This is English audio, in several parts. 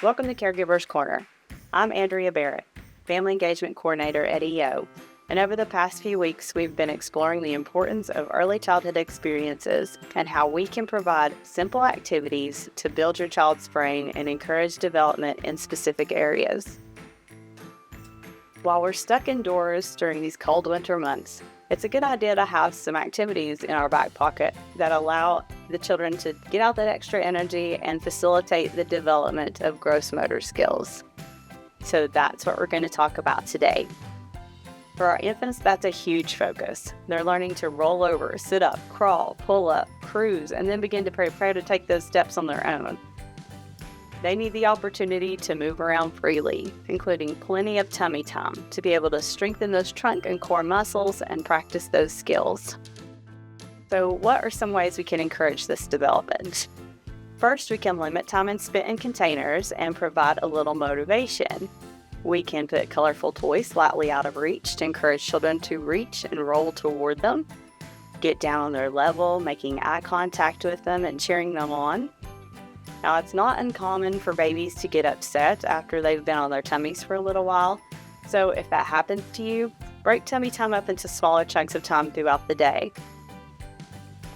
Welcome to Caregiver's Corner. I'm Andrea Barrett, Family Engagement Coordinator at EO, and over the past few weeks we've been exploring the importance of early childhood experiences and how we can provide simple activities to build your child's brain and encourage development in specific areas. While we're stuck indoors during these cold winter months, it's a good idea to have some activities in our back pocket that allow the children to get out that extra energy and facilitate the development of gross motor skills. So that's what we're going to talk about today. For our infants, that's a huge focus. They're learning to roll over, sit up, crawl, pull up, cruise, and then begin to prepare to take those steps on their own. They need the opportunity to move around freely, including plenty of tummy time to be able to strengthen those trunk and core muscles and practice those skills. So what are some ways we can encourage this development? First, we can limit time spent in containers and provide a little motivation. We can put colorful toys slightly out of reach to encourage children to reach and roll toward them. Get down on their level, making eye contact with them and cheering them on. Now, it's not uncommon for babies to get upset after they've been on their tummies for a little while. So if that happens to you, break tummy time up into smaller chunks of time throughout the day.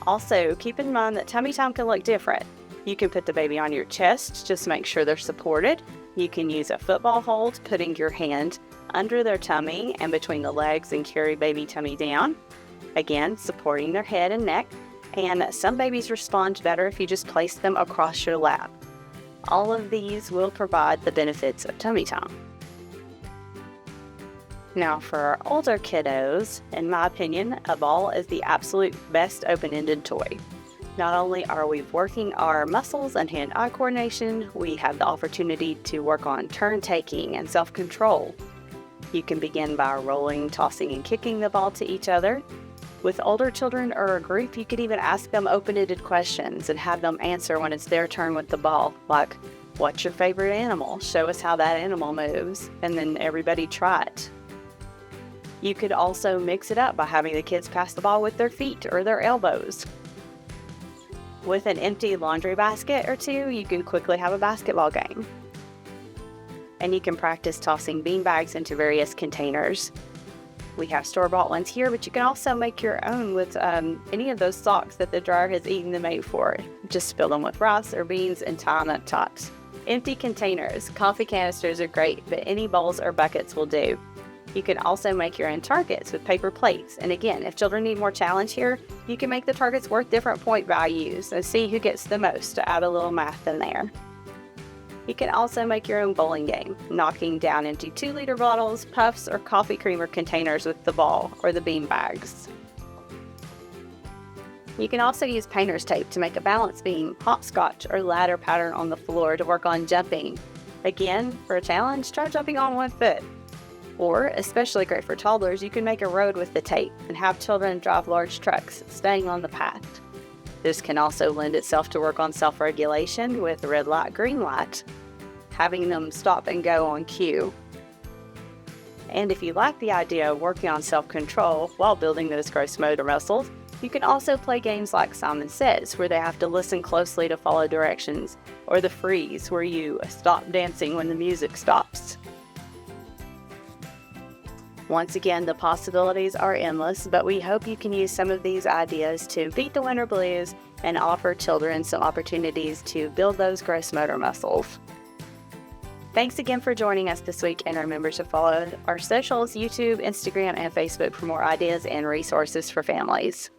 Also, keep in mind that tummy time can look different. You can put the baby on your chest, just make sure they're supported. You can use a football hold, putting your hand under their tummy and between the legs and carry baby tummy down. Again, supporting their head and neck. And some babies respond better if you just place them across your lap. All of these will provide the benefits of tummy time. Now, for our older kiddos, in my opinion, a ball is the absolute best open-ended toy. Not only are we working our muscles and hand-eye coordination, we have the opportunity to work on turn-taking and self-control. You can begin by rolling, tossing, and kicking the ball to each other. With older children or a group, you could even ask them open-ended questions and have them answer when it's their turn with the ball, like, what's your favorite animal? Show us how that animal moves, and then everybody try it. You could also mix it up by having the kids pass the ball with their feet or their elbows. With an empty laundry basket or two, you can quickly have a basketball game. And you can practice tossing beanbags into various containers. We have store-bought ones here, but you can also make your own with any of those socks that the dryer has eaten the mate for. Just fill them with rice or beans and tie them up tops. Empty containers. Coffee canisters are great, but any bowls or buckets will do. You can also make your own targets with paper plates. And again, if children need more challenge here, you can make the targets worth different point values and see who gets the most to add a little math in there. You can also make your own bowling game, knocking down into 2-liter bottles, puffs, or coffee creamer containers with the ball or the bean bags. You can also use painter's tape to make a balance beam, hopscotch, or ladder pattern on the floor to work on jumping. Again, for a challenge, try jumping on one foot. Or, especially great for toddlers, you can make a road with the tape and have children drive large trucks, staying on the path. This can also lend itself to work on self-regulation with red light, green light, having them stop and go on cue. And if you like the idea of working on self-control while building those gross motor muscles, you can also play games like Simon Says, where they have to listen closely to follow directions, or the freeze, where you stop dancing when the music stops. Once again, the possibilities are endless, but we hope you can use some of these ideas to beat the winter blues and offer children some opportunities to build those gross motor muscles. Thanks again for joining us this week, and remember to follow our socials, YouTube, Instagram, and Facebook for more ideas and resources for families.